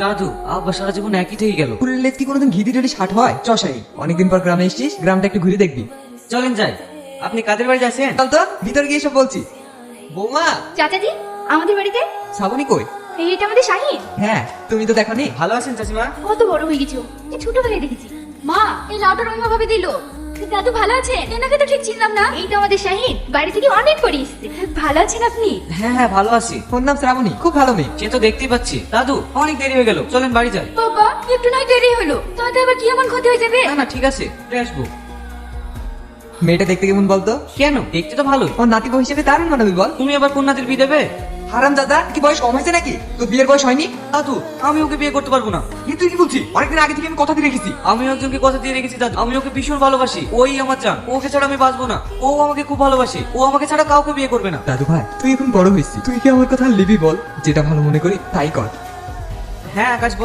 দাদু, আব্বা সারা জীবন একই থেকে গেল। পুরের লেজ কি কোনোদিন ঘি দিয়ে ষাট হয়? চশাই, অনেকদিন পর গ্রামে এসেছিস, গ্রামটা একটু ঘুরে দেখবি। চলেন যাই। আপনি কাদের বাড়ি যাচ্ছেন? চল তো, ভিতরে গিয়ে সব বলছি। বৌমা, চাচাজি, আমাদের বাড়িতে শ্রাবণী কই? এটা আমাদের শাহিন। হ্যাঁ, তুমি তো দেখোনি। ভালো আছেন চাচিমা? কত বড় হয়ে গেছো, এই ছোটবেলায় দেখেছি। মা, এই লাউটা রহিমা ভাবে দিল। দাদু ভালো আছেন? এনাকে তো ঠিক চিনলাম না। এই তো আমাদের শাহিন, বাড়ি থেকে অনেক করে এসেছে। ভালো আছেন আপনি? হ্যাঁ হ্যাঁ, ভালো আছি। ওর নাম শ্রাবণী, খুব ভালো মেয়ে। সে তো দেখতেই পাচ্ছি। দাদু, অনেক দেরি হয়ে গেল, চলেন বাড়ি যাই। বাবা, একটু নয় দেরি হলো, তাতে আবার কি এমন ক্ষতি হয়ে যাবে? না না, ঠিক আছে, চলে আসবো। মেয়েটা দেখতে কেমন বলতো? কেন, দেখতে তো ভালোই। ওর নাতি বউ হিসেবে দারুণ মানাবি বল। তুমি আবার কোন নাতির বিয়ে দেবে? হারাম দাদা, কি বয়স কম হয়েছে নাকি? তোর বিয়ের বয়স হয়নি? দাদু, আমি ওকে বিয়ে করতে পারবো না। কি তুই কি বলছিস? অনেকদিন আগে থেকে আমি কথা দিয়ে রেখেছি। আমি একজনকে কথা দিয়ে রেখেছি দাদু, আমি ওকে ভীষণ ভালোবাসি। ওই আমার জান, ওকে ছাড়া আমি বাঁচবো না। ও আমাকে খুব ভালোবাসে, ও আমাকে ছাড়া কাউকে বিয়ে করবে না। দাদু ভাই, তুই এখন বড় হয়েছিস, তুই কি আমার কথা লিবি বল? যেটা ভালো মনে করি তাই কর। হ্যাঁ আকাশ, বল।